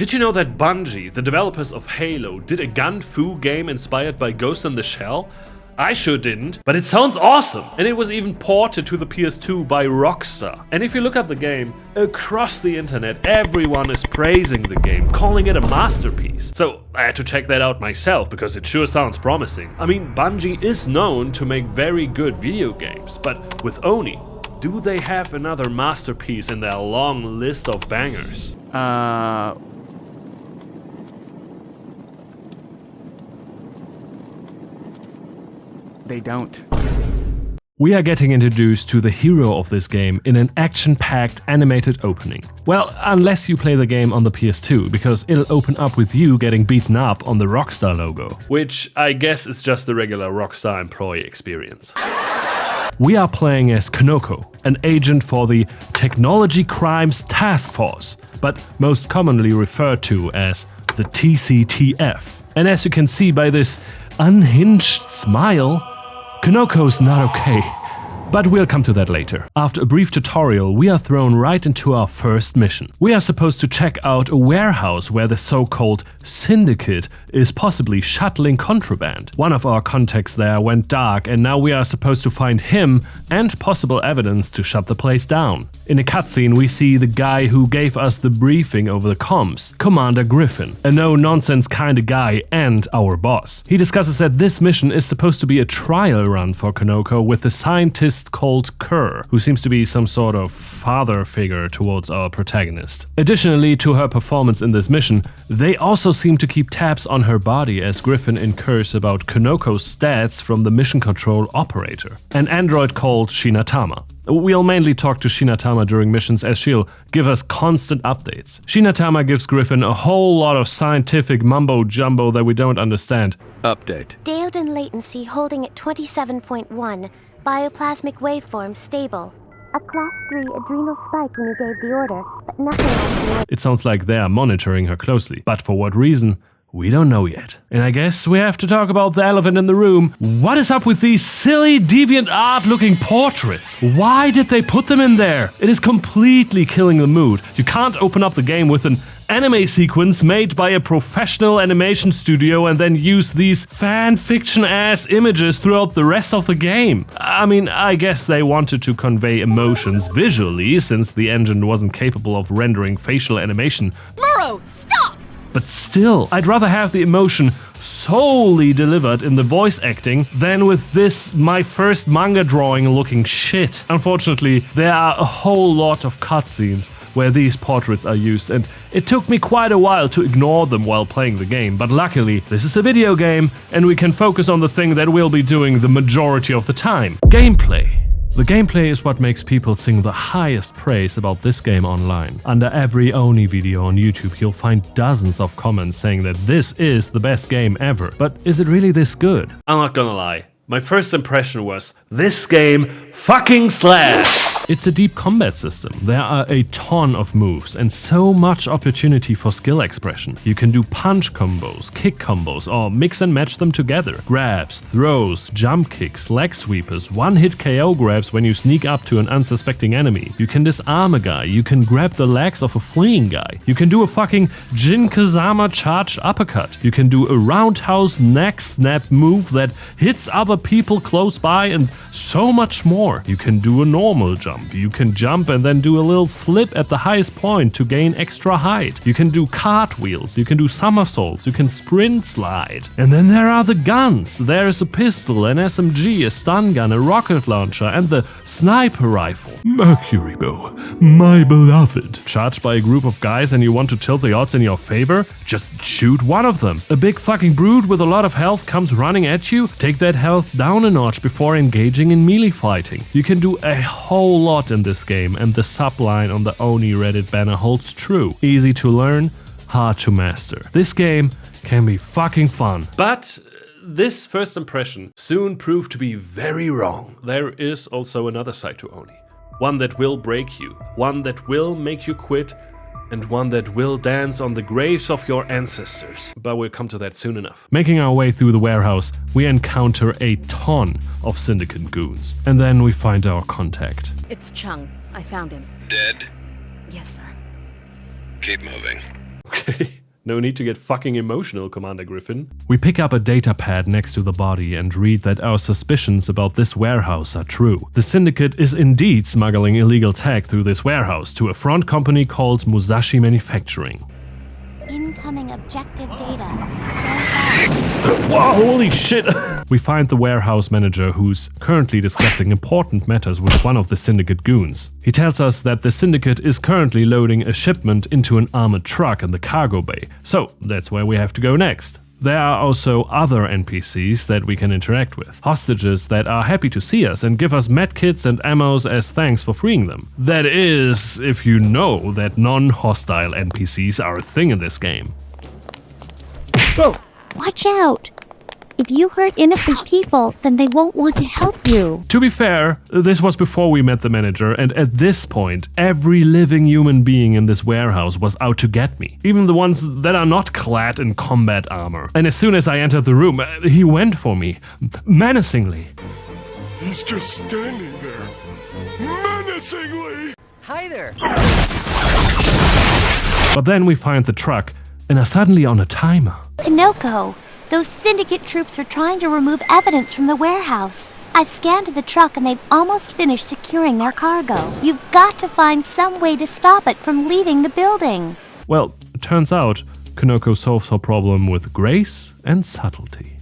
Did you know that Bungie, the developers of Halo, did a gun fu game inspired by Ghost in the Shell? I sure didn't, but it sounds awesome! And it was even ported to the PS2 by Rockstar. And if you look up the game, across the internet everyone is praising the game, calling it a masterpiece. So I had to check that out myself because it sure sounds promising. I mean, Bungie is known to make very good video games, but with Oni, do they have another masterpiece in their long list of bangers? They don't. We are getting introduced to the hero of this game in an action-packed animated opening. Well, unless you play the game on the PS2, because it'll open up with you getting beaten up on the Rockstar logo. Which I guess is just the regular Rockstar employee experience. We are playing as Konoko, an agent for the Technology Crimes Task Force, but most commonly referred to as the TCTF. And as you can see by this unhinged smile, Konoko's not okay, but we'll come to that later. After a brief tutorial, we are thrown right into our first mission. We are supposed to check out a warehouse where the so-called syndicate is possibly shuttling contraband. One of our contacts there went dark and now we are supposed to find him and possible evidence to shut the place down. In a cutscene, we see the guy who gave us the briefing over the comms, Commander Griffin, a no-nonsense kinda guy and our boss. He discusses that this mission is supposed to be a trial run for Konoko with a scientist called Kerr, who seems to be some sort of father figure towards our protagonist. Additionally to her performance in this mission, they also seem to keep tabs on her body as Griffin incurs about Konoko's stats from the mission control operator, an android called Shinatama. We'll mainly talk to Shinatama during missions as she'll give us constant updates. Shinatama gives Griffin a whole lot of scientific mumbo-jumbo that we don't understand. Update. Diode latency holding at 27.1. Bioplasmic waveform stable. A class 3 adrenal spike when you gave the order, but nothing else. It sounds like they are monitoring her closely, but for what reason? We don't know yet. And I guess we have to talk about the elephant in the room. What is up with these silly, deviant art-looking portraits? Why did they put them in there? It is completely killing the mood. You can't open up the game with an anime sequence made by a professional animation studio and then use these fan-fiction-ass images throughout the rest of the game. I mean, I guess they wanted to convey emotions visually, since the engine wasn't capable of rendering facial animation. Muro, stop! But still, I'd rather have the emotion solely delivered in the voice acting than with this my first manga drawing looking shit. Unfortunately, there are a whole lot of cutscenes where these portraits are used, and it took me quite a while to ignore them while playing the game, but luckily this is a video game and we can focus on the thing that we'll be doing the majority of the time: gameplay. The gameplay is what makes people sing the highest praise about this game online. Under every Oni video on YouTube, you'll find dozens of comments saying that this is the best game ever. But is it really this good? I'm not gonna lie. My first impression was, this game fucking slaps! It's a deep combat system. There are a ton of moves and so much opportunity for skill expression. You can do punch combos, kick combos, or mix and match them together. Grabs, throws, jump kicks, leg sweepers, one-hit KO grabs when you sneak up to an unsuspecting enemy. You can disarm a guy, you can grab the legs of a fleeing guy. You can do a fucking Jin Kazama charged uppercut. You can do a roundhouse neck snap move that hits other people close by, and so much more. You can do a normal jump. You can jump and then do a little flip at the highest point to gain extra height. You can do cartwheels, you can do somersaults, you can sprint slide. And then there are the guns. There is a pistol, an SMG, a stun gun, a rocket launcher, and the sniper rifle. Mercury bow, my beloved. Charged by a group of guys and you want to tilt the odds in your favor? Just shoot one of them. A big fucking brute with a lot of health comes running at you? Take that health down a notch before engaging in melee fighting. You can do a whole lot in this game, and the subline on the Oni Reddit banner holds true. Easy to learn, hard to master. This game can be fucking fun. But this first impression soon proved to be very wrong. There is also another side to Oni. One that will break you, one that will make you quit, and one that will dance on the graves of your ancestors. But we'll come to that soon enough. Making our way through the warehouse, we encounter a ton of syndicate goons. And then we find our contact. It's Chung. I found him. Dead? Yes, sir. Keep moving. Okay. No need to get fucking emotional, Commander Griffin. We pick up a data pad next to the body and read that our suspicions about this warehouse are true. The Syndicate is indeed smuggling illegal tech through this warehouse to a front company called Musashi Manufacturing. Incoming objective data. Stand by. Whoa, holy shit! We find the warehouse manager who's currently discussing important matters with one of the Syndicate goons. He tells us that the Syndicate is currently loading a shipment into an armored truck in the cargo bay. So that's where we have to go next. There are also other NPCs that we can interact with. Hostages that are happy to see us and give us medkits and ammos as thanks for freeing them. That is, if you know that non-hostile NPCs are a thing in this game. Whoa! Watch out! If you hurt innocent people, then they won't want to help you. To be fair, this was before we met the manager, and at this point, every living human being in this warehouse was out to get me. Even the ones that are not clad in combat armor. And as soon as I entered the room, he went for me, menacingly. He's just standing there, menacingly! Hi there! But then we find the truck, and are suddenly on a timer. Pinocchio, those Syndicate troops are trying to remove evidence from the warehouse. I've scanned the truck and they've almost finished securing their cargo. You've got to find some way to stop it from leaving the building. Well, it turns out, Konoko solves her problem with grace and subtlety.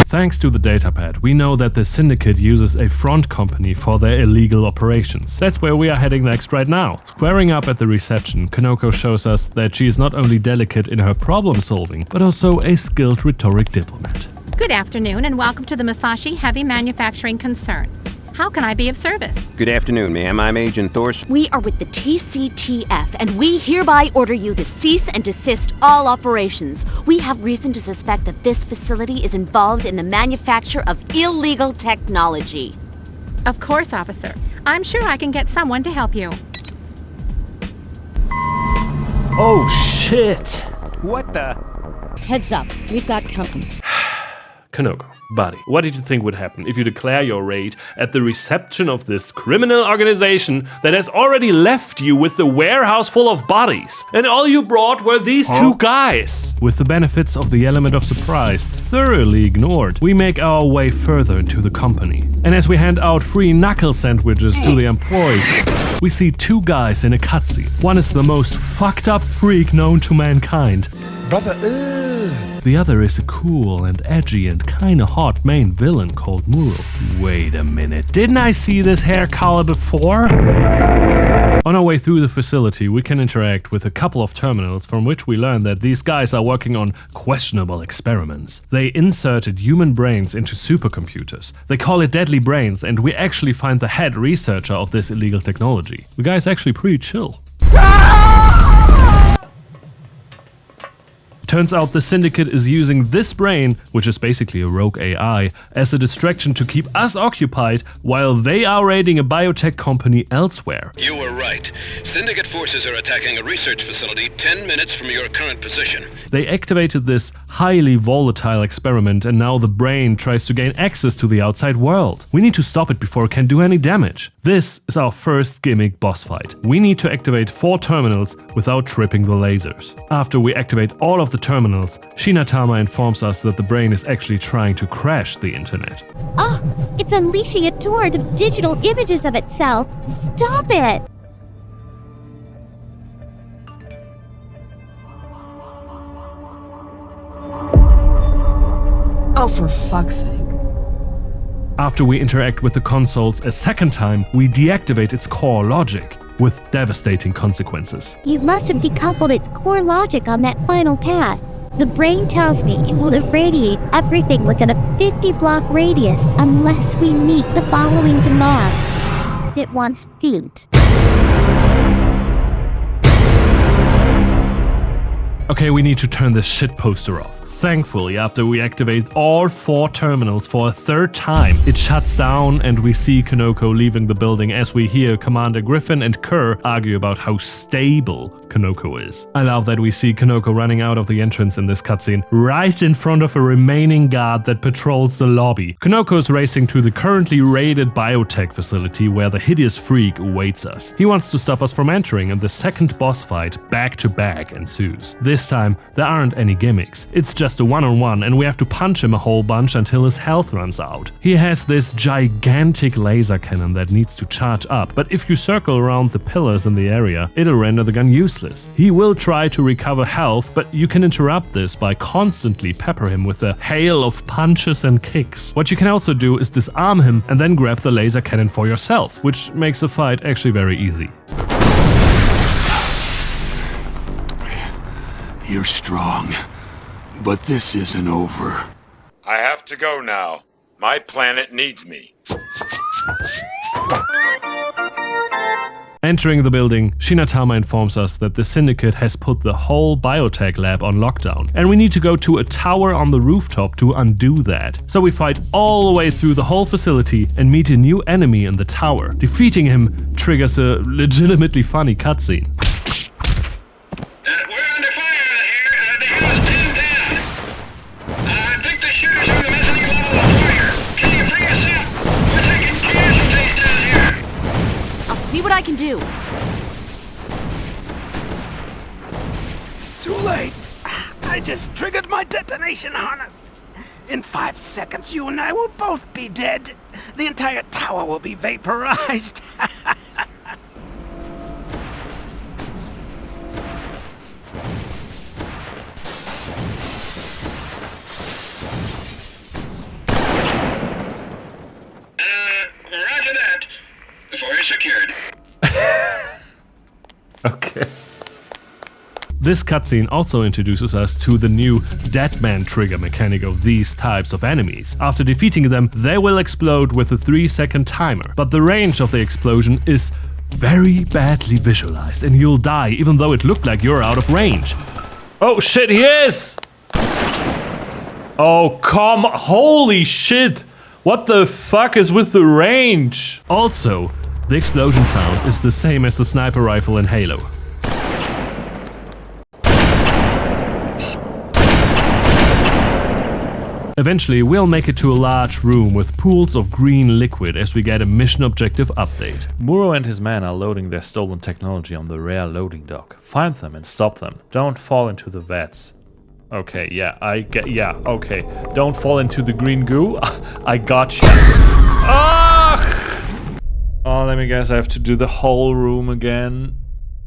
Thanks to the datapad, we know that the Syndicate uses a front company for their illegal operations. That's where we are heading next right now. Squaring up at the reception, Konoko shows us that she is not only delicate in her problem solving, but also a skilled rhetoric diplomat. Good afternoon and welcome to the Musashi Heavy Manufacturing Concern. How can I be of service? Good afternoon, ma'am. I'm Agent Thors. We are with the TCTF, and we hereby order you to cease and desist all operations. We have reason to suspect that this facility is involved in the manufacture of illegal technology. Of course, officer. I'm sure I can get someone to help you. Oh shit! What the? Heads up, we've got company. Konoko, buddy, what did you think would happen if you declare your raid at the reception of this criminal organization that has already left you with the warehouse full of bodies? And all you brought were these two guys! With the benefits of the element of surprise thoroughly ignored, we make our way further into the company. And as we hand out free knuckle sandwiches to the employees, we see two guys in a cutscene. One is the most fucked up freak known to mankind. Brother, The other is a cool and edgy and kinda hot main villain called Muro. Wait a minute, didn't I see this hair color before? On our way through the facility, we can interact with a couple of terminals from which we learn that these guys are working on questionable experiments. They inserted human brains into supercomputers. They call it Deadly Brains, and we actually find the head researcher of this illegal technology. The guy's actually pretty chill. Turns out the Syndicate is using this brain, which is basically a rogue AI, as a distraction to keep us occupied while they are raiding a biotech company elsewhere. You were right. Syndicate forces are attacking a research facility 10 minutes from your current position. They activated this highly volatile experiment and now the brain tries to gain access to the outside world. We need to stop it before it can do any damage. This is our first gimmick boss fight. We need to activate 4 terminals without tripping the lasers. After we activate all of the terminals, Shinatama informs us that the brain is actually trying to crash the internet. Oh, it's unleashing a torrent of digital images of itself. Stop it! Oh, for fuck's sake. After we interact with the consoles a second time, we deactivate its core logic, with devastating consequences. You must have decoupled its core logic on that final pass. The brain tells me it will irradiate everything within a 50-block radius unless we meet the following demands. It wants paint. Okay, we need to turn this shit poster off. thankfully, after we activate all 4 terminals for a 3rd time, it shuts down and we see Konoko leaving the building as we hear Commander Griffin and Kerr argue about how stable Konoko is. I love that we see Konoko running out of the entrance in this cutscene, right in front of a remaining guard that patrols the lobby. Konoko is racing to the currently raided biotech facility where the hideous freak awaits us. He wants to stop us from entering, and the second boss fight back-to-back ensues. This time, there aren't any gimmicks. It's just a one-on-one, and we have to punch him a whole bunch until his health runs out. He has this gigantic laser cannon that needs to charge up, but if you circle around the pillars in the area, it'll render the gun useless. He will try to recover health, but you can interrupt this by constantly pepper him with a hail of punches and kicks. What you can also do is disarm him and then grab the laser cannon for yourself, which makes the fight actually very easy. You're strong, but this isn't over. I have to go now. My planet needs me. Entering the building, Shinatama informs us that the Syndicate has put the whole biotech lab on lockdown, and we need to go to a tower on the rooftop to undo that. So we fight all the way through the whole facility and meet a new enemy in the tower. Defeating him triggers a legitimately funny cutscene. We're under fire out here. The house is pinned down. I think the shooters are messing you all with fire. Can you bring us up? We're taking casualties down here. I'll see what I can do. Too late. I just triggered my detonation harness. In 5 seconds, you and I will both be dead. The entire tower will be vaporized. Roger that. The fort is secured. Okay. This cutscene also introduces us to the new Deadman trigger mechanic of these types of enemies. After defeating them, they will explode with a 3-second timer, but the range of the explosion is very badly visualized and you'll die even though it looked like you're out of range. Oh shit, he is! Oh come, holy shit! What the fuck is with the range? Also, the explosion sound is the same as the sniper rifle in Halo. Eventually, we'll make it to a large room with pools of green liquid as we get a mission objective update. Muro and his men are loading their stolen technology on the rare loading dock. Find them and stop them. Don't fall into the vats. Okay, okay. Don't fall into the green goo. I gotcha. Ah! Oh, let me guess, I have to do the whole room again.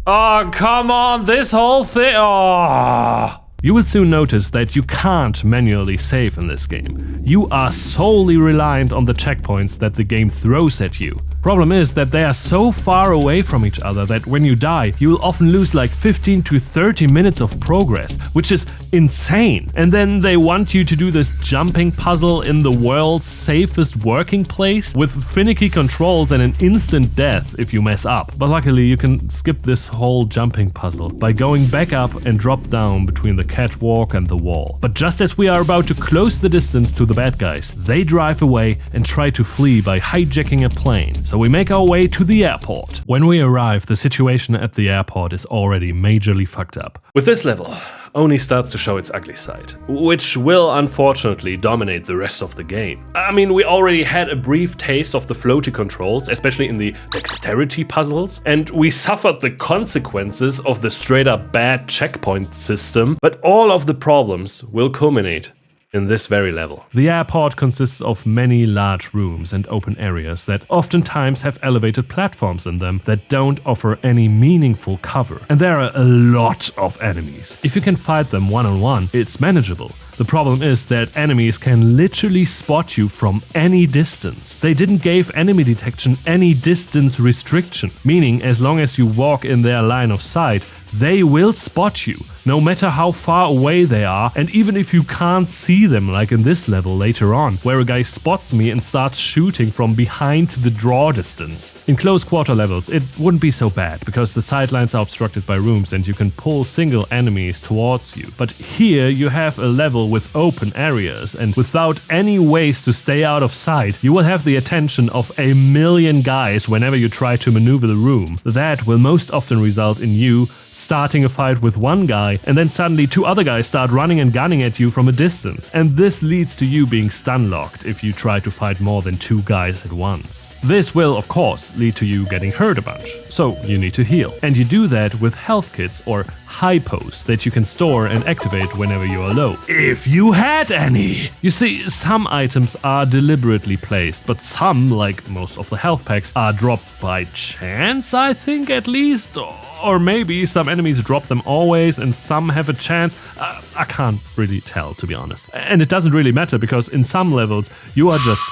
Oh, come on, this whole thing. Oh. You will soon notice that you can't manually save in this game. You are solely reliant on the checkpoints that the game throws at you. Problem is that they are so far away from each other that when you die, you will often lose like 15 to 30 minutes of progress, which is insane. And then they want you to do this jumping puzzle in the world's safest working place with finicky controls and an instant death if you mess up. But luckily you can skip this whole jumping puzzle by going back up and drop down between the catwalk and the wall. But just as we are about to close the distance to the bad guys, they drive away and try to flee by hijacking a plane. So we make our way to the airport. When we arrive, the situation at the airport is already majorly fucked up. With this level, Oni starts to show its ugly side, which will unfortunately dominate the rest of the game. I mean, we already had a brief taste of the floaty controls, especially in the dexterity puzzles, and we suffered the consequences of the straight up bad checkpoint system, but all of the problems will culminate in this very level. The airport consists of many large rooms and open areas that oftentimes have elevated platforms in them that don't offer any meaningful cover. And there are a lot of enemies. If you can fight them one-on-one, it's manageable. The problem is that enemies can literally spot you from any distance. They didn't give enemy detection any distance restriction, meaning as long as you walk in their line of sight, they will spot you, no matter how far away they are, and even if you can't see them, like in this level later on, where a guy spots me and starts shooting from behind the draw distance. In close quarter levels, it wouldn't be so bad, because the sidelines are obstructed by rooms and you can pull single enemies towards you. But here you have a level with open areas, and without any ways to stay out of sight, you will have the attention of a million guys whenever you try to maneuver the room. That will most often result in you starting a fight with one guy, and then suddenly 2 other guys start running and gunning at you from a distance. And this leads to you being stun locked if you try to fight more than 2 guys at once. This will, of course, lead to you getting hurt a bunch, so you need to heal. And you do that with health kits or hypos that you can store and activate whenever you are low. If you had any! You see, some items are deliberately placed, but some, like most of the health packs, are dropped by chance, I think at least. Or maybe some enemies drop them always and some have a chance. I can't really tell, to be honest. And it doesn't really matter, because in some levels you are just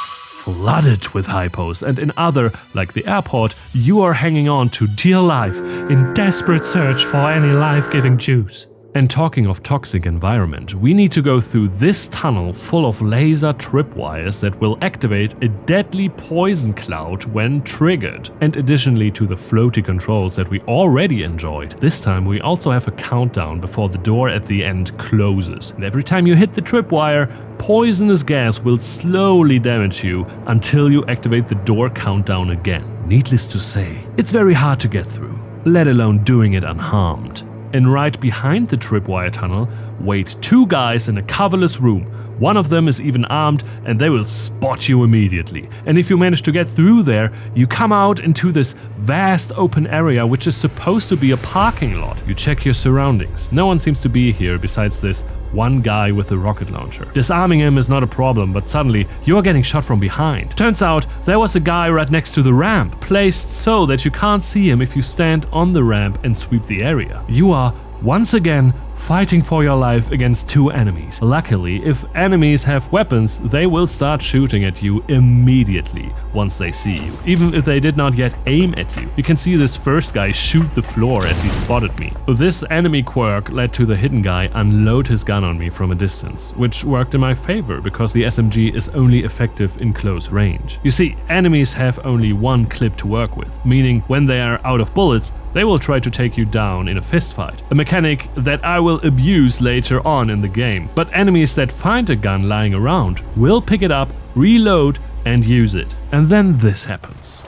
flooded with hypos, and in other, like the airport, you are hanging on to dear life in desperate search for any life-giving juice. And talking of toxic environment, we need to go through this tunnel full of laser tripwires that will activate a deadly poison cloud when triggered. And additionally to the floaty controls that we already enjoyed, this time we also have a countdown before the door at the end closes. And every time you hit the tripwire, poisonous gas will slowly damage you until you activate the door countdown again. Needless to say, it's very hard to get through, let alone doing it unharmed. And right behind the tripwire tunnel wait 2 guys in a coverless room. One of them is even armed, and they will spot you immediately. And if you manage to get through there, you come out into this vast open area which is supposed to be a parking lot. You check your surroundings. No one seems to be here besides this one guy with a rocket launcher. Disarming him is not a problem, but suddenly you are getting shot from behind. Turns out there was a guy right next to the ramp, placed so that you can't see him if you stand on the ramp and sweep the area. You are once again fighting for your life against 2 enemies. Luckily, if enemies have weapons, they will start shooting at you immediately once they see you, even if they did not yet aim at you. You can see this first guy shoot the floor as he spotted me. This enemy quirk led to the hidden guy unload his gun on me from a distance, which worked in my favor because the SMG is only effective in close range. You see, enemies have only 1 clip to work with, meaning when they are out of bullets, they will try to take you down in a fistfight, a mechanic that I will abuse later on in the game. But enemies that find a gun lying around will pick it up, reload, and use it. And then this happens.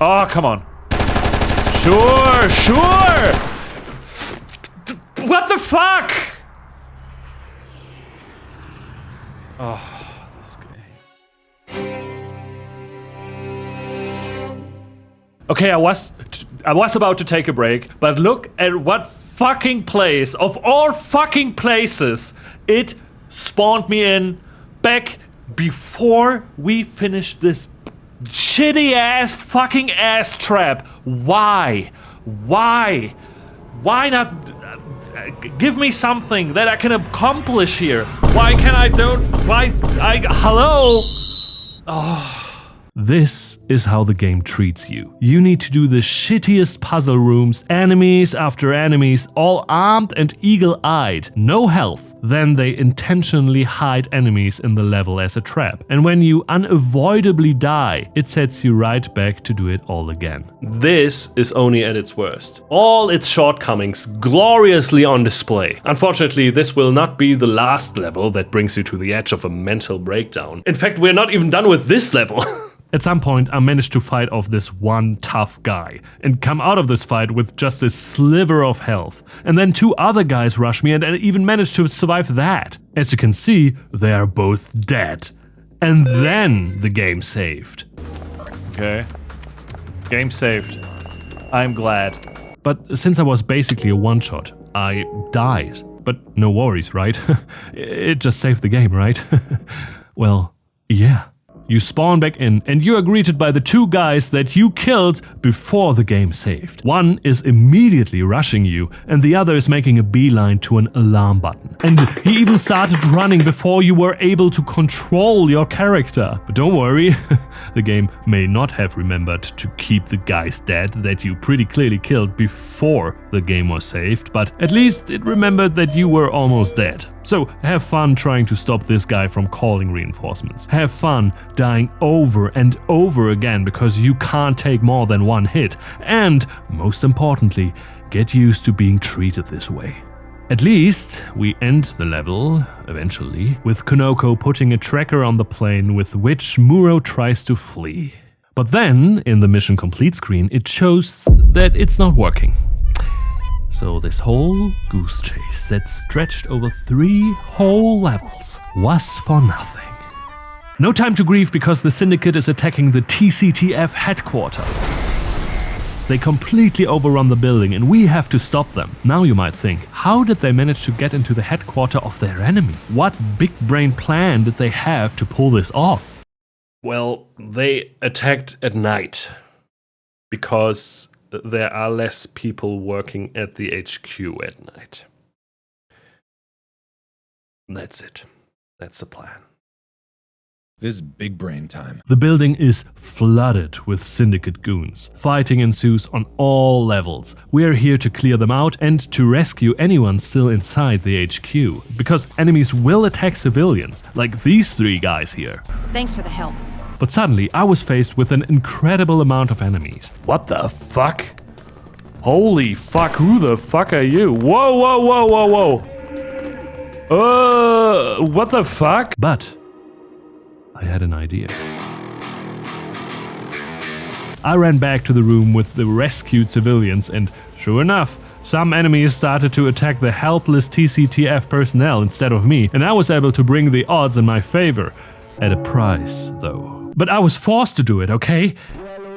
Oh, come on. Sure! What the fuck? Oh, this guy. Okay, I was about to take a break, but look at what fucking place, of all fucking places, it spawned me in back before we finished this shitty ass fucking ass trap. Why? Why not give me something that I can accomplish here? Hello? Oh. This is how the game treats you. You need to do the shittiest puzzle rooms, enemies after enemies, all armed and eagle-eyed, no health. Then they intentionally hide enemies in the level as a trap. And when you unavoidably die, it sets you right back to do it all again. This is only at its worst. All its shortcomings gloriously on display. Unfortunately, this will not be the last level that brings you to the edge of a mental breakdown. In fact, we're not even done with this level. At some point, I managed to fight off this one tough guy and come out of this fight with just a sliver of health. And then 2 other guys rush me and I even managed to survive that. As you can see, they are both dead. And then the game saved. Okay. Game saved. I'm glad. But since I was basically a one-shot, I died. But no worries, right? It just saved the game, right? Well, yeah. You spawn back in and you are greeted by the 2 guys that you killed before the game saved. One is immediately rushing you and the other is making a beeline to an alarm button. And he even started running before you were able to control your character. But don't worry, the game may not have remembered to keep the guys dead that you pretty clearly killed before the game was saved, but at least it remembered that you were almost dead. So have fun trying to stop this guy from calling reinforcements. Have fun dying over and over again because you can't take more than one hit. And, most importantly, get used to being treated this way. At least, we end the level, eventually, with Konoko putting a tracker on the plane with which Muro tries to flee. But then, in the mission complete screen, it shows that it's not working. So this whole goose chase that stretched over 3 whole levels was for nothing. No time to grieve because the Syndicate is attacking the TCTF headquarters. They completely overrun the building and we have to stop them. Now you might think, how did they manage to get into the headquarters of their enemy? What big brain plan did they have to pull this off? Well, they attacked at night because there are less people working at the HQ at night. That's it. That's the plan. This is big brain time. The building is flooded with Syndicate goons. Fighting ensues on all levels. We are here to clear them out and to rescue anyone still inside the HQ. Because enemies will attack civilians, like these 3 guys here. Thanks for the help. But suddenly I was faced with an incredible amount of enemies. What the fuck? Holy fuck, who the fuck are you? Whoa, whoa, whoa, whoa, whoa. What the fuck? But I had an idea. I ran back to the room with the rescued civilians and sure enough, some enemies started to attack the helpless TCTF personnel instead of me, and I was able to bring the odds in my favor. At a price, though. But I was forced to do it, okay?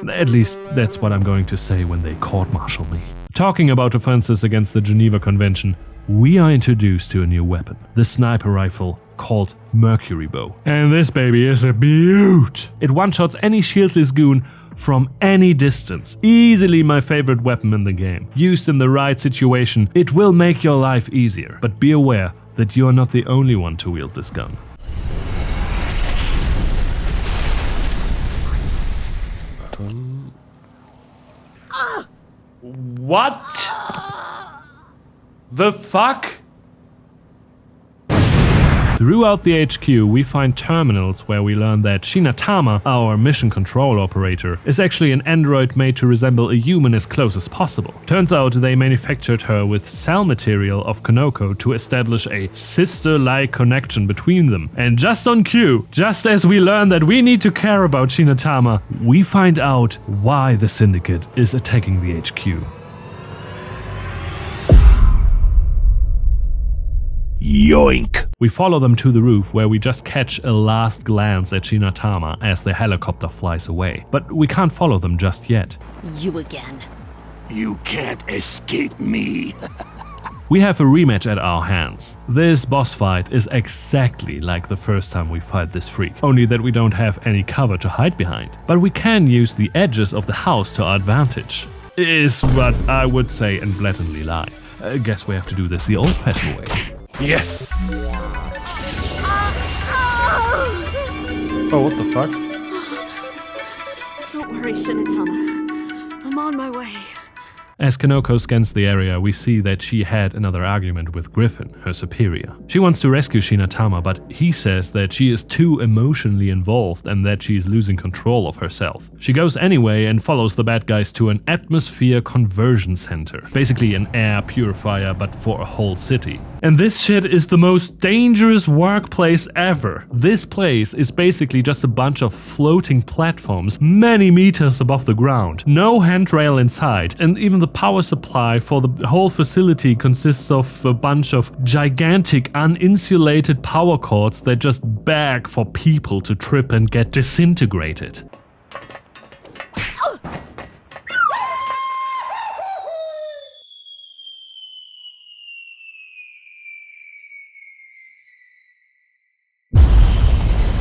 At least that's what I'm going to say when they court-martial me. Talking about offenses against the Geneva Convention, we are introduced to a new weapon, the sniper rifle called Mercury Bow. And this baby is a beaut! It one-shots any shieldless goon from any distance. Easily my favorite weapon in the game. Used in the right situation, it will make your life easier. But be aware that you are not the only one to wield this gun. What? The fuck? Throughout the HQ, we find terminals where we learn that Shinatama, our mission control operator, is actually an android made to resemble a human as close as possible. Turns out they manufactured her with cell material of Konoko to establish a sister-like connection between them. And just on cue, just as we learn that we need to care about Shinatama, we find out why the Syndicate is attacking the HQ. Yoink! We follow them to the roof where we just catch a last glance at Shinatama as the helicopter flies away. But we can't follow them just yet. You again. You can't escape me. We have a rematch at our hands. This boss fight is exactly like the first time we fight this freak, only that we don't have any cover to hide behind. But we can use the edges of the house to our advantage. Is what I would say and blatantly lie. I guess we have to do this the old-fashioned way. Yes! Oh, what the fuck? Don't worry, Shinatama. I'm on my way. As Konoko scans the area, we see that she had another argument with Griffin, her superior. She wants to rescue Shinatama, but he says that she is too emotionally involved and that she is losing control of herself. She goes anyway and follows the bad guys to an atmosphere conversion center, basically an air purifier but for a whole city. And this shit is the most dangerous workplace ever. This place is basically just a bunch of floating platforms many meters above the ground. No handrail inside, and even the power supply for the whole facility consists of a bunch of gigantic uninsulated power cords that just beg for people to trip and get disintegrated.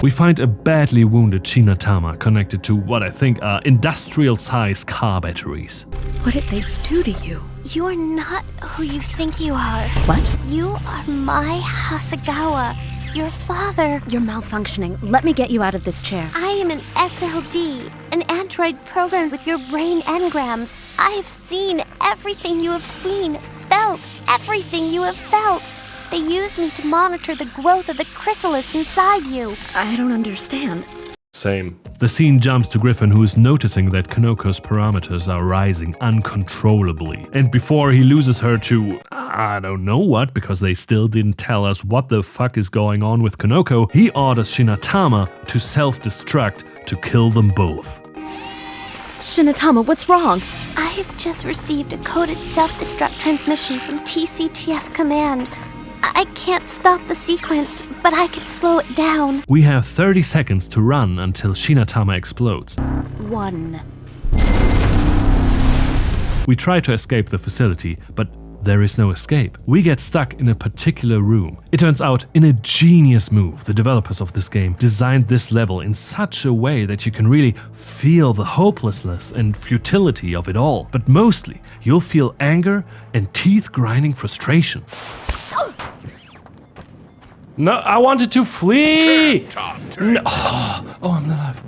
We find a badly wounded Shinatama connected to what I think are industrial-sized car batteries. What did they do to you? You're not who you think you are. What? You are my Hasegawa, your father. You're malfunctioning. Let me get you out of this chair. I am an SLD, An android programmed with your brain engrams. I have seen everything you have seen, felt everything you have felt. They used me to monitor the growth of the chrysalis inside you. I don't understand. Same. The scene jumps to Griffin, who is noticing that Konoko's parameters are rising uncontrollably. And before he loses her to I don't know what, because they still didn't tell us what the fuck is going on with Konoko, he orders Shinatama to self-destruct to kill them both. Shinatama, what's wrong? I have just received a coded self-destruct transmission from TCTF Command. I can't stop the sequence, but I can slow it down. We have 30 seconds to run until Shinatama explodes. 1. We try to escape the facility, but there is no escape. We get stuck in a particular room. It turns out, in a genius move, the developers of this game designed this level in such a way that you can really feel the hopelessness and futility of it all. But mostly, you'll feel anger and teeth-grinding frustration. No, I wanted to flee! No. Oh, I'm alive.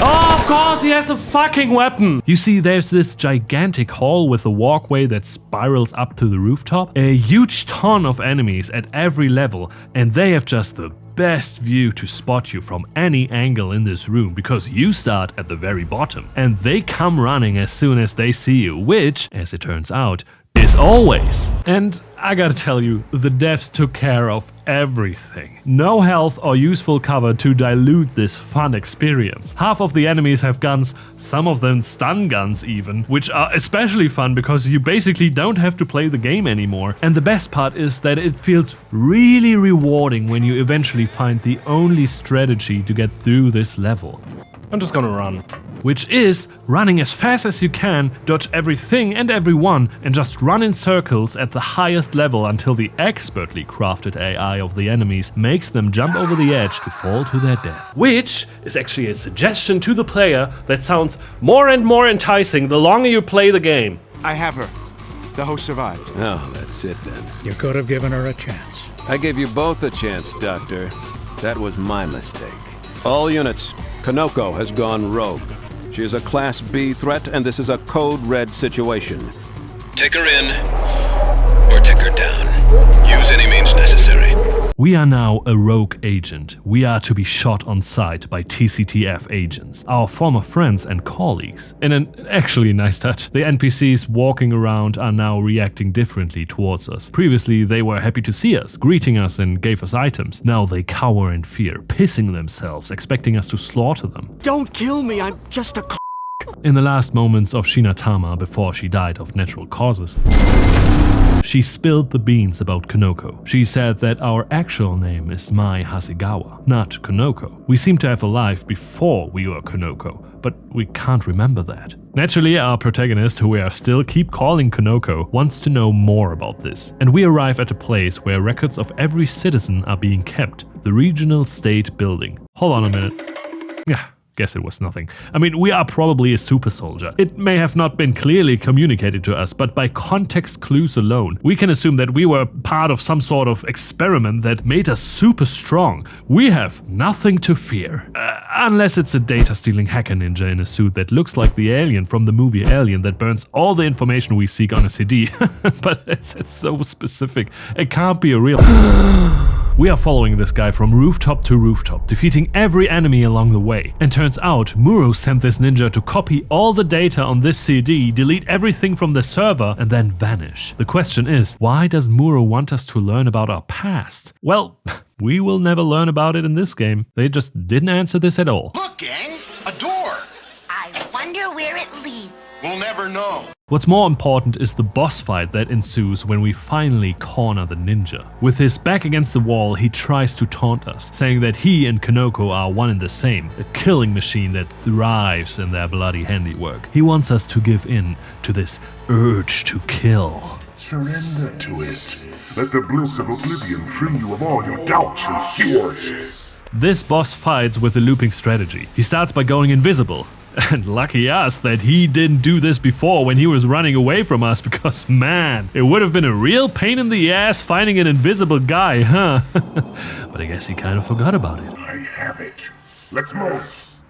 Oh, of course, he has a fucking weapon! You see, there's this gigantic hall with a walkway that spirals up to the rooftop. A huge ton of enemies at every level, and they have just the best view to spot you from any angle in this room, because you start at the very bottom. And they come running as soon as they see you, which, as it turns out, is always. And I gotta tell you, the devs took care of everything. No health or useful cover to dilute this fun experience. Half of the enemies have guns, some of them stun guns even, which are especially fun because you basically don't have to play the game anymore. And the best part is that it feels really rewarding when you eventually find the only strategy to get through this level. I'm just gonna run. Which is running as fast as you can, dodge everything and everyone, and just run in circles at the highest level until the expertly crafted AI of the enemies makes them jump over the edge to fall to their death. Which is actually a suggestion to the player that sounds more and more enticing the longer you play the game. I have her. The host survived. Oh, that's it then. You could have given her a chance. I gave you both a chance, Doctor. That was my mistake. All units, Konoko has gone rogue. She is a Class B threat, and this is a Code Red situation. Take her in, or take her down. Use any means necessary. We are now a rogue agent. We are to be shot on sight by TCTF agents, our former friends and colleagues. In an actually nice touch, the NPCs walking around are now reacting differently towards us. Previously, they were happy to see us, greeting us and gave us items. Now they cower in fear, pissing themselves, expecting us to slaughter them. Don't kill me, I'm just a In the last moments of Shinatama before she died of natural causes, she spilled the beans about Konoko. She said that our actual name is Mai Hasegawa, not Konoko. We seem to have a life before we were Konoko, but we can't remember that. Naturally, our protagonist, who we are still keep calling Konoko, wants to know more about this. And we arrive at a place where records of every citizen are being kept, the Regional State Building. Hold on a minute. Yeah. Guess it was nothing. I mean, we are probably a super soldier. It may have not been clearly communicated to us, but by context clues alone, we can assume that we were part of some sort of experiment that made us super strong. We have nothing to fear. Unless it's a data-stealing hacker ninja in a suit that looks like the alien from the movie Alien that burns all the information we seek on a CD. But it's so specific. It can't be a real... We are following this guy from rooftop to rooftop, defeating every enemy along the way. And turns out, Muro sent this ninja to copy all the data on this CD, delete everything from the server, and then vanish. The question is, why does Muro want us to learn about our past? Well, we will never learn about it in this game. They just didn't answer this at all. Look, gang, a door. I wonder where it leads. We'll never know. What's more important is the boss fight that ensues when we finally corner the ninja. With his back against the wall, he tries to taunt us, saying that he and Konoko are one and the same, a killing machine that thrives in their bloody handiwork. He wants us to give in to this urge to kill. Surrender to it. Let the bliss of oblivion free you of all your doubts and fears. This boss fights with a looping strategy. He starts by going invisible. And lucky us that he didn't do this before when he was running away from us, because man, it would have been a real pain in the ass finding an invisible guy, huh? But I guess he kind of forgot about it. I have it. Let's move.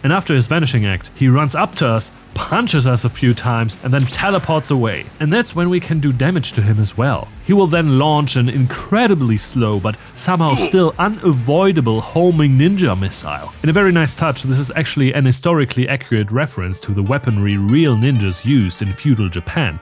And after his vanishing act, he runs up to us, punches us a few times, and then teleports away. And that's when we can do damage to him as well. He will then launch an incredibly slow but somehow still unavoidable homing ninja missile. In a very nice touch, this is actually an historically accurate reference to the weaponry real ninjas used in feudal Japan.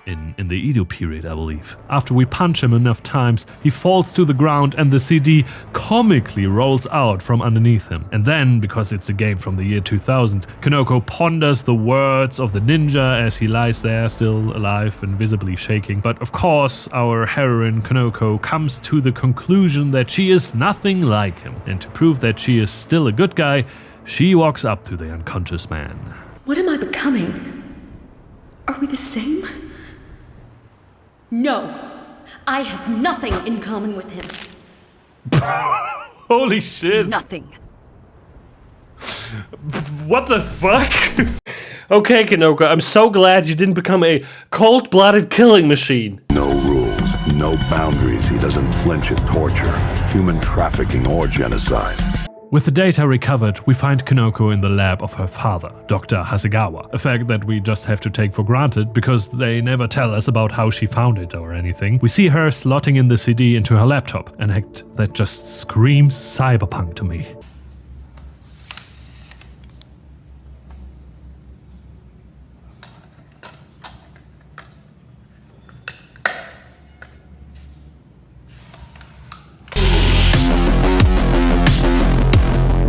In the Edo period, I believe. After we punch him enough times, he falls to the ground and the CD comically rolls out from underneath him. And then, because it's a game from the year 2000, Konoko ponders the words of the ninja as he lies there, still alive and visibly shaking. But of course, our heroine Konoko comes to the conclusion that she is nothing like him. And to prove that she is still a good guy, she walks up to the unconscious man. What am I becoming? Are we the same? No. I have nothing in common with him. Holy shit. Nothing. What the fuck? Okay, Konoko, I'm so glad you didn't become a cold-blooded killing machine. No rules, no boundaries. He doesn't flinch at torture, human trafficking, or genocide. With the data recovered, we find Konoko in the lab of her father, Dr. Hasegawa, a fact that we just have to take for granted because they never tell us about how she found it or anything. We see her slotting in the CD into her laptop, an act that just screams cyberpunk to me.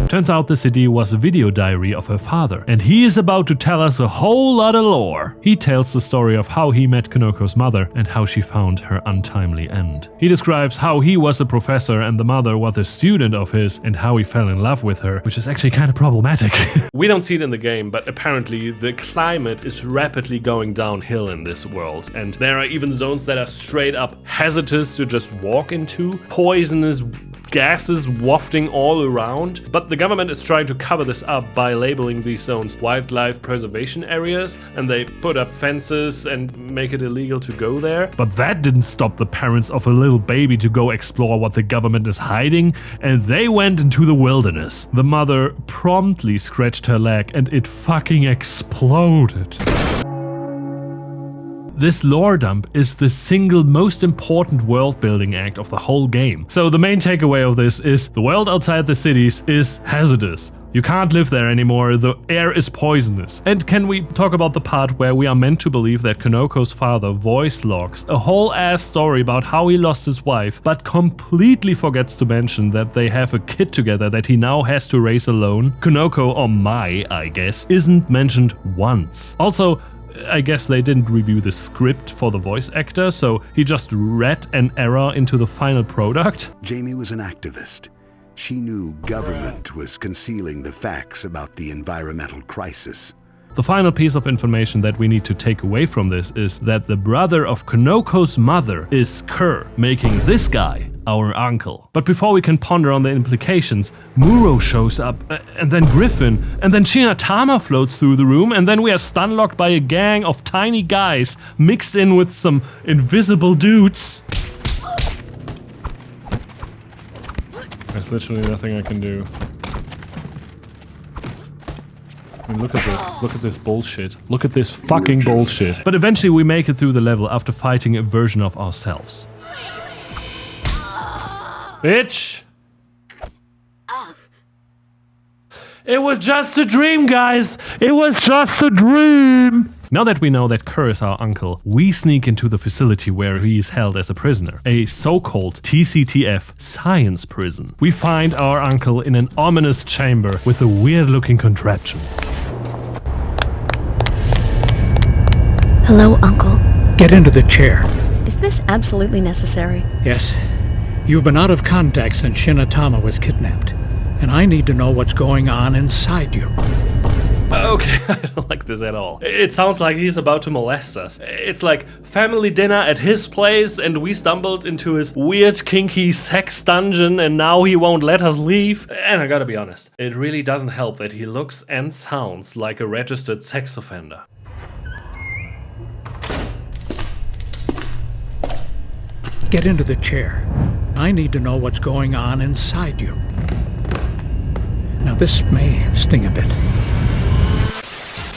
Turns out the CD was a video diary of her father, and he is about to tell us a whole lot of lore. He tells the story of how he met Konoko's mother and how she found her untimely end. He describes how he was a professor and the mother was a student of his and how he fell in love with her, which is actually kind of problematic. We don't see it in the game, but apparently the climate is rapidly going downhill in this world, and there are even zones that are straight up hazardous to just walk into, poisonous gases wafting all around. But the government is trying to cover this up by labeling these zones wildlife preservation areas, and they put up fences and make it illegal to go there. But that didn't stop the parents of a little baby to go explore what the government is hiding, and they went into the wilderness. The mother promptly scratched her leg and it fucking exploded. This lore dump is the single most important world building act of the whole game. So the main takeaway of this is the world outside the cities is hazardous. You can't live there anymore, the air is poisonous. And can we talk about the part where we are meant to believe that Konoko's father voice logs a whole ass story about how he lost his wife, but completely forgets to mention that they have a kid together that he now has to raise alone? Konoko, or Mai, I guess, isn't mentioned once. Also, I guess they didn't review the script for the voice actor, so he just read an error into the final product. Jamie was an activist. She knew government was concealing the facts about the environmental crisis. The final piece of information that we need to take away from this is that the brother of Konoko's mother is Kerr, making this guy our uncle. But before we can ponder on the implications, Muro shows up, and then Griffin, and then Shinatama floats through the room, and then we are stun-locked by a gang of tiny guys mixed in with some invisible dudes. There's literally nothing I can do. I mean, look at this. Look at this bullshit. Look at this fucking bullshit. But eventually we make it through the level after fighting a version of ourselves. Bitch! It was just a dream, guys! It was just a dream! Now that we know that Kerr is our uncle, we sneak into the facility where he is held as a prisoner, a so-called TCTF science prison. We find our uncle in an ominous chamber with a weird-looking contraption. Hello, Uncle. Get into the chair. Is this absolutely necessary? Yes. You've been out of contact since Shinatama was kidnapped, and I need to know what's going on inside you. Okay, I don't like this at all. It sounds like he's about to molest us. It's like family dinner at his place and we stumbled into his weird kinky sex dungeon and now he won't let us leave. And I gotta be honest, it really doesn't help that he looks and sounds like a registered sex offender. Get into the chair. I need to know what's going on inside you. Now Now, this may sting a bit.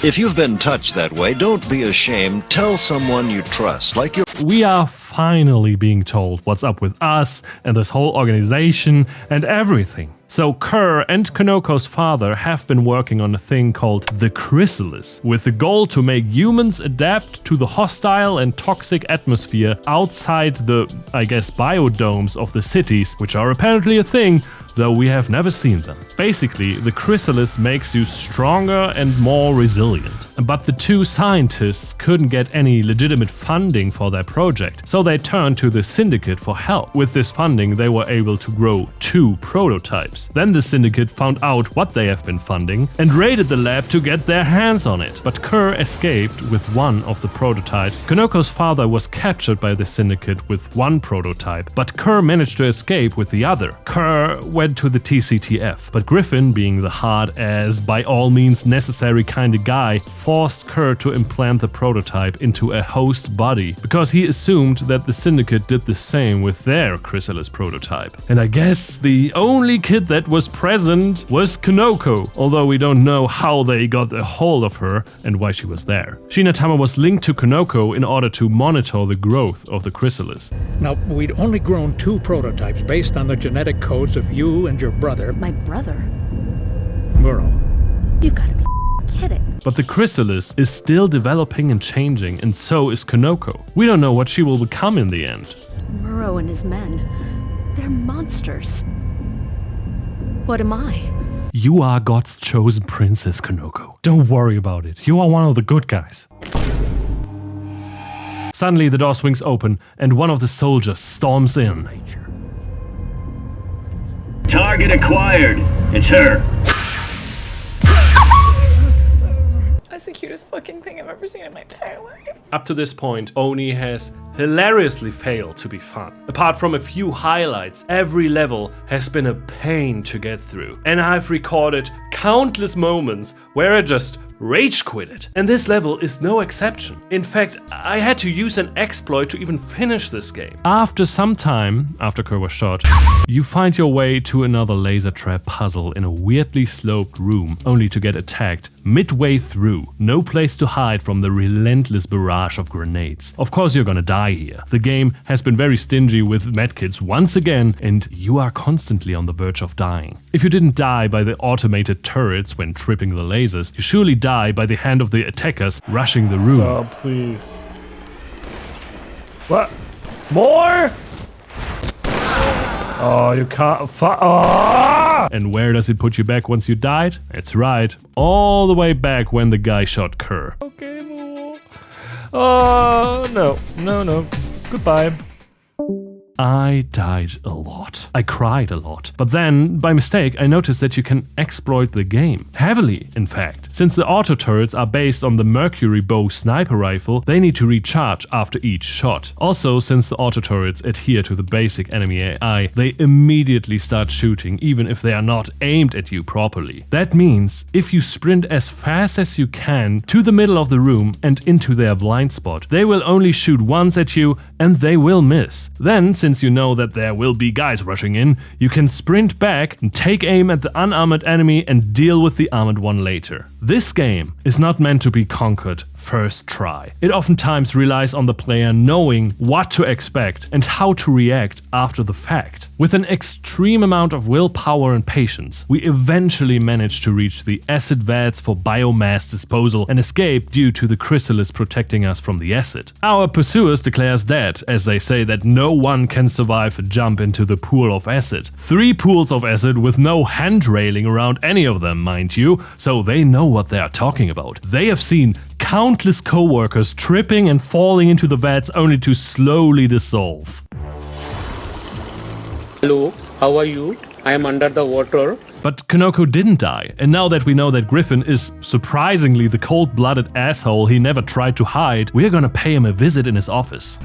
If you've been touched that way, don't be ashamed. Tell someone you trust, like your... We are finally being told what's up with us and this whole organization and everything. So Kerr and Konoko's father have been working on a thing called the Chrysalis, with the goal to make humans adapt to the hostile and toxic atmosphere outside the, I guess, biodomes of the cities, which are apparently a thing, though we have never seen them. Basically, the Chrysalis makes you stronger and more resilient. But the two scientists couldn't get any legitimate funding for their project, so they turned to the Syndicate for help. With this funding, they were able to grow 2 prototypes. Then the Syndicate found out what they have been funding and raided the lab to get their hands on it. But Kerr escaped with one of the prototypes. Konoko's father was captured by the Syndicate with one prototype, but Kerr managed to escape with the other. Kerr went to the TCTF, but Griffin, being the hard-ass, by all means necessary kind of guy, forced Kerr to implant the prototype into a host body, because he assumed that the Syndicate did the same with their Chrysalis prototype. And I guess the only kid that was present was Konoko, although we don't know how they got a hold of her and why she was there. Shinatama was linked to Konoko in order to monitor the growth of the Chrysalis. Now, we'd only grown 2 prototypes based on the genetic codes of you and your brother. My brother? Muro. You gotta be kidding. But the Chrysalis is still developing and changing, and so is Konoko. We don't know what she will become in the end. Muro and his men, they're monsters. What am I? You are God's chosen princess, Konoko. Don't worry about it. You are one of the good guys. Suddenly, the door swings open, and one of the soldiers storms in. Target acquired. It's her. That's the cutest fucking thing I've ever seen in my entire life. Up to this point, Oni has hilariously failed to be fun. Apart from a few highlights, every level has been a pain to get through. And I've recorded countless moments where I just rage quitted. And this level is no exception. In fact, I had to use an exploit to even finish this game. After some time, after Kerr was shot, you find your way to another laser trap puzzle in a weirdly sloped room, only to get attacked midway through. No place to hide from the relentless barrage of grenades. Of course you're gonna die here. The game has been very stingy with medkits once again, and you are constantly on the verge of dying. If you didn't die by the automated turrets when tripping the lasers, you surely die by the hand of the attackers rushing the room. Oh, please. What? More? Oh, you can't. Oh! And where does it put you back once you died? That's right, all the way back when the guy shot Kerr. Okay, more. Oh, no. Goodbye. I died a lot. I cried a lot. But then, by mistake, I noticed that you can exploit the game. Heavily, in fact. Since the auto turrets are based on the Mercury Bow sniper rifle, they need to recharge after each shot. Also, since the auto turrets adhere to the basic enemy AI, they immediately start shooting even if they are not aimed at you properly. That means, if you sprint as fast as you can to the middle of the room and into their blind spot, they will only shoot once at you and they will miss. Then, since you know that there will be guys rushing in, you can sprint back and take aim at the unarmored enemy and deal with the armored one later. This game is not meant to be conquered first try. It oftentimes relies on the player knowing what to expect and how to react after the fact. With an extreme amount of willpower and patience, we eventually managed to reach the acid vats for biomass disposal and escape due to the chrysalis protecting us from the acid. Our pursuers declare us dead, as they say that no one can survive a jump into the pool of acid. 3 pools of acid with no handrailing around any of them, mind you, so they know what they are talking about. They have seen countless co-workers tripping and falling into the vats only to slowly dissolve. Hello, how are you? I am under the water. But Konoko didn't die, and now that we know that Griffin is surprisingly the cold-blooded asshole he never tried to hide, we're gonna pay him a visit in his office.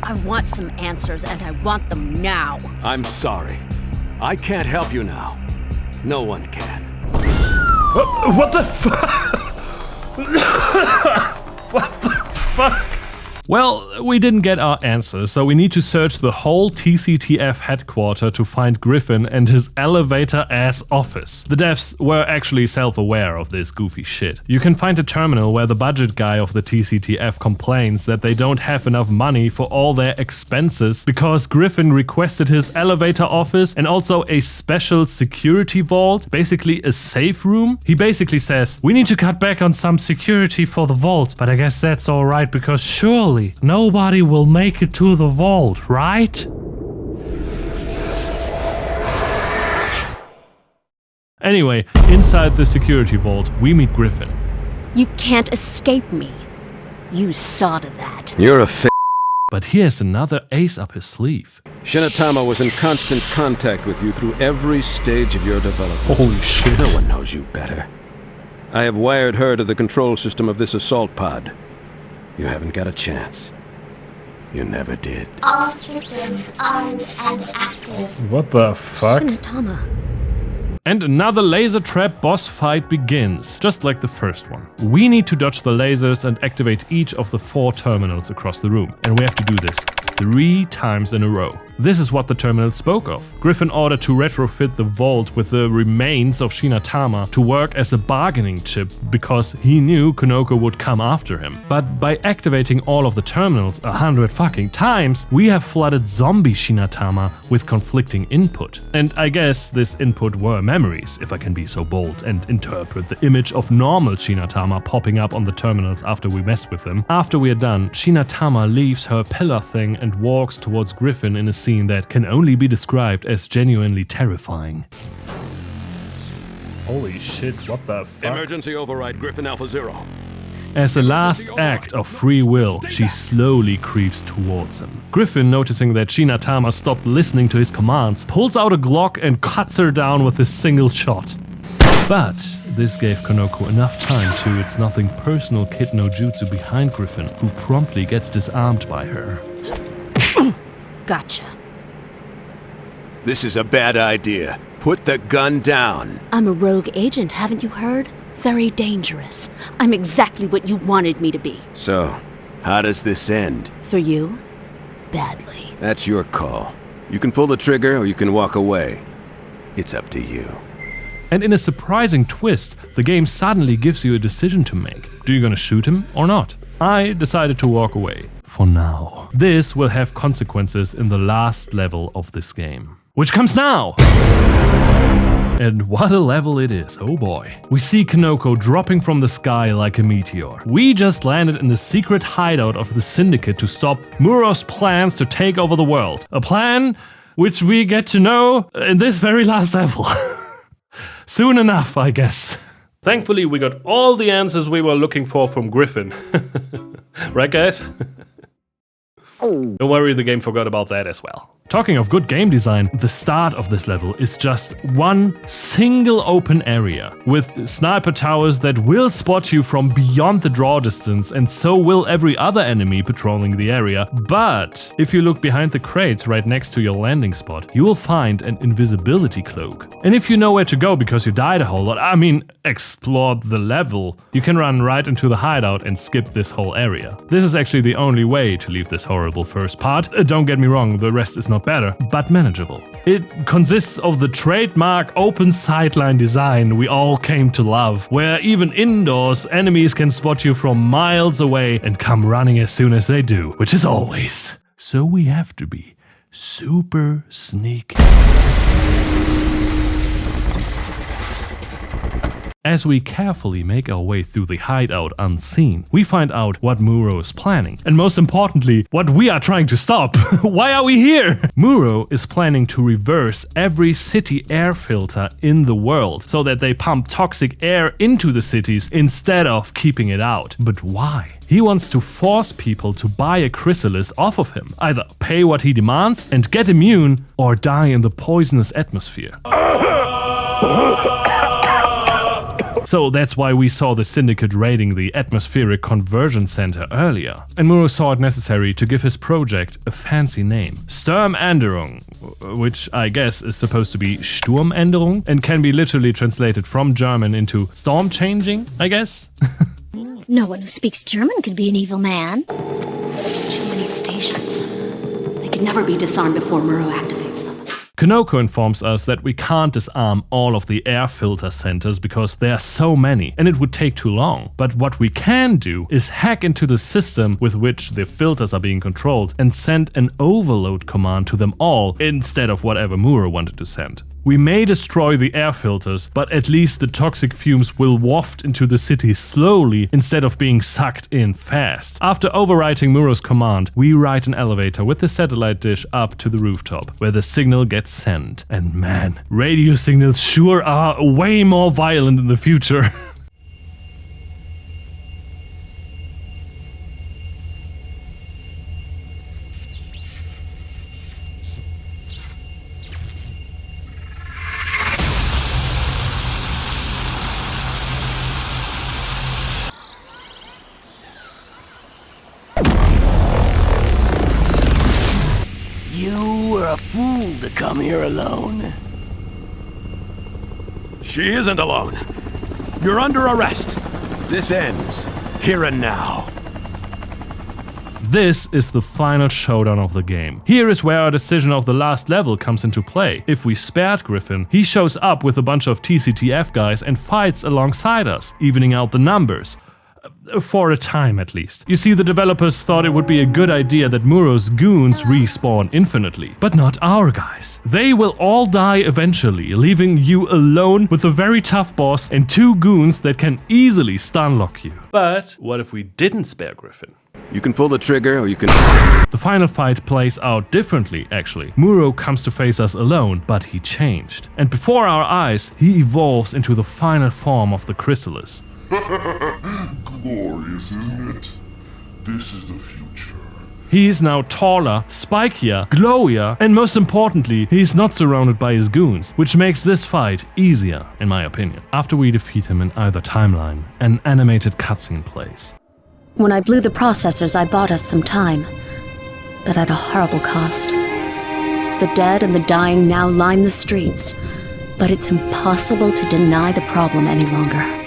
I want some answers, and I want them now. I'm sorry. I can't help you now. No one can. What the fuck? What the fuck? Well, we didn't get our answer, so we need to search the whole TCTF headquarters to find Griffin and his elevator-ass office. The devs were actually self-aware of this goofy shit. You can find a terminal where the budget guy of the TCTF complains that they don't have enough money for all their expenses because Griffin requested his elevator office and also a special security vault, basically a safe room. He basically says, we need to cut back on some security for the vault, but I guess that's alright because surely nobody will make it to the vault, right? Anyway, inside the security vault, we meet Griffin. You can't escape me. You saw to that. You're a f***. But here's another ace up his sleeve. Shinatama was in constant contact with you through every stage of your development. Holy shit. No one knows you better. I have wired her to the control system of this assault pod. You haven't got a chance. You never did. All systems armed and active. What the fuck? Shinatama. And another laser trap boss fight begins, just like the first one. We need to dodge the lasers and activate each of the 4 terminals across the room. And we have to do this 3 times in a row. This is what the terminal spoke of. Griffin ordered to retrofit the vault with the remains of Shinatama to work as a bargaining chip because he knew Konoko would come after him. But by activating all of the terminals 100 fucking times, we have flooded zombie Shinatama with conflicting input. And I guess this input were memories, if I can be so bold and interpret the image of normal Shinatama popping up on the terminals after we messed with them. After we are done, Shinatama leaves her pillar thing and walks towards Griffin in a scene that can only be described as genuinely terrifying. Holy shit, what the fuck? Emergency override, Griffin Alpha Zero. As a last act of free will, she slowly creeps towards him. Griffin, noticing that Shinatama stopped listening to his commands, pulls out a Glock and cuts her down with a single shot. But this gave Konoko enough time to It's Nothing Personal Kid no Jutsu behind Griffin, who promptly gets disarmed by her. Gotcha. This is a bad idea. Put the gun down. I'm a rogue agent, haven't you heard? Very dangerous. I'm exactly what you wanted me to be. So, how does this end? For you, badly. That's your call. You can pull the trigger or you can walk away. It's up to you. And in a surprising twist, the game suddenly gives you a decision to make. Do you gonna shoot him or not? I decided to walk away. For now. This will have consequences in the last level of this game. Which comes now! And what a level it is, oh boy. We see Konoko dropping from the sky like a meteor. We just landed in the secret hideout of the Syndicate to stop Muro's plans to take over the world. A plan which we get to know in this very last level. Soon enough, I guess. Thankfully, we got all the answers we were looking for from Griffin. Right, guys? Don't worry, the game forgot about that as well. Talking of good game design, the start of this level is just one single open area with sniper towers that will spot you from beyond the draw distance, and so will every other enemy patrolling the area. But if you look behind the crates right next to your landing spot, you will find an invisibility cloak. And if you know where to go because you died a whole lot, I mean explored the level, you can run right into the hideout and skip this whole area. This is actually the only way to leave this horrible first part. Don't get me wrong, the rest is not better, but manageable. It consists of the trademark open sightline design we all came to love, where even indoors enemies can spot you from miles away and come running as soon as they do, which is always. So we have to be super sneaky. As we carefully make our way through the hideout unseen, we find out what Muro is planning, and most importantly, what we are trying to stop. Why are we here? Muro is planning to reverse every city air filter in the world so that they pump toxic air into the cities instead of keeping it out. But why? He wants to force people to buy a chrysalis off of him, either pay what he demands and get immune, or die in the poisonous atmosphere. So that's why we saw the Syndicate raiding the Atmospheric Conversion Center earlier. And Muro saw it necessary to give his project a fancy name. Sturmänderung, which I guess is supposed to be Sturmänderung and can be literally translated from German into storm changing, I guess? No one who speaks German could be an evil man. There's too many stations. They can never be disarmed before Muro activates them. Konoko informs us that we can't disarm all of the air filter centers because there are so many and it would take too long. But what we can do is hack into the system with which the filters are being controlled and send an overload command to them all instead of whatever Muro wanted to send. We may destroy the air filters, but at least the toxic fumes will waft into the city slowly instead of being sucked in fast. After overwriting Muro's command, we ride an elevator with the satellite dish up to the rooftop, where the signal gets sent. And man, radio signals sure are way more violent in the future. You were a fool to come here alone. She isn't alone. You're under arrest. This ends here and now. This is the final showdown of the game. Here is where our decision of the last level comes into play. If we spared Griffin, he shows up with a bunch of TCTF guys and fights alongside us, evening out the numbers. For a time at least. You see, the developers thought it would be a good idea that Muro's goons respawn infinitely, but not our guys. They will all die eventually, leaving you alone with a very tough boss and 2 goons that can easily stunlock you. But what if we didn't spare Griffin? You can pull the trigger or you can... The final fight plays out differently, actually. Muro comes to face us alone, but he changed. And before our eyes, he evolves into the final form of the chrysalis. Glorious, isn't it? This is the future. He is now taller, spikier, glowier, and most importantly, he is not surrounded by his goons, which makes this fight easier, in my opinion. After we defeat him in either timeline, an animated cutscene plays. When I blew the processors, I bought us some time, but at a horrible cost. The dead and the dying now line the streets, but it's impossible to deny the problem any longer.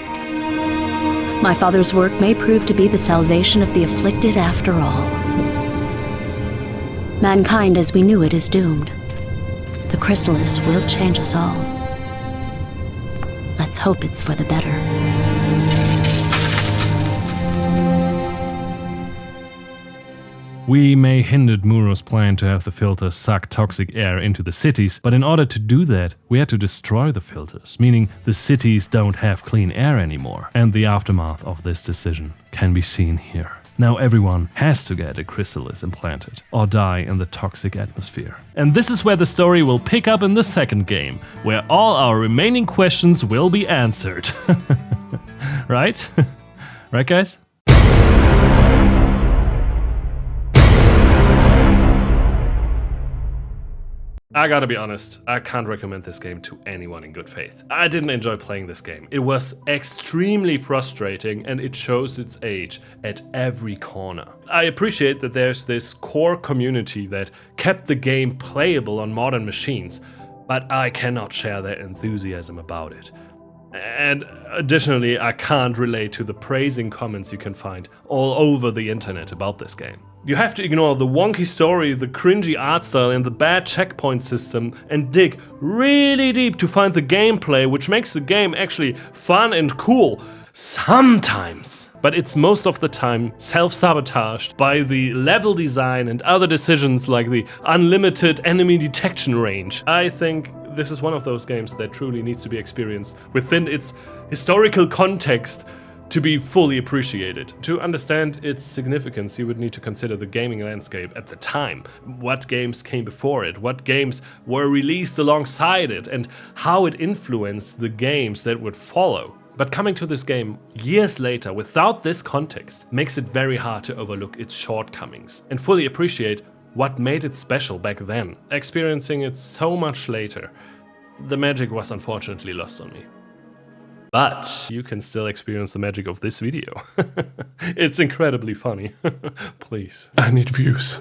My father's work may prove to be the salvation of the afflicted after all. Mankind as we knew it is doomed. The chrysalis will change us all. Let's hope it's for the better. We may hindered Muro's plan to have the filters suck toxic air into the cities, but in order to do that, we had to destroy the filters, meaning the cities don't have clean air anymore. And the aftermath of this decision can be seen here. Now everyone has to get a chrysalis implanted, or die in the toxic atmosphere. And this is where the story will pick up in the second game, where all our remaining questions will be answered. Right? Right, guys? I gotta be honest, I can't recommend this game to anyone in good faith. I didn't enjoy playing this game. It was extremely frustrating and it shows its age at every corner. I appreciate that there's this core community that kept the game playable on modern machines, but I cannot share their enthusiasm about it. And additionally, I can't relate to the praising comments you can find all over the internet about this game. You have to ignore the wonky story, the cringy art style and the bad checkpoint system and dig really deep to find the gameplay which makes the game actually fun and cool. Sometimes. But it's most of the time self-sabotaged by the level design and other decisions like the unlimited enemy detection range. I think this is one of those games that truly needs to be experienced within its historical context to be fully appreciated. To understand its significance, you would need to consider the gaming landscape at the time. What games came before it, what games were released alongside it, and how it influenced the games that would follow. But coming to this game years later without this context makes it very hard to overlook its shortcomings and fully appreciate what made it special back then. Experiencing it so much later, the magic was unfortunately lost on me. But you can still experience the magic of this video. It's incredibly funny. Please, I need views.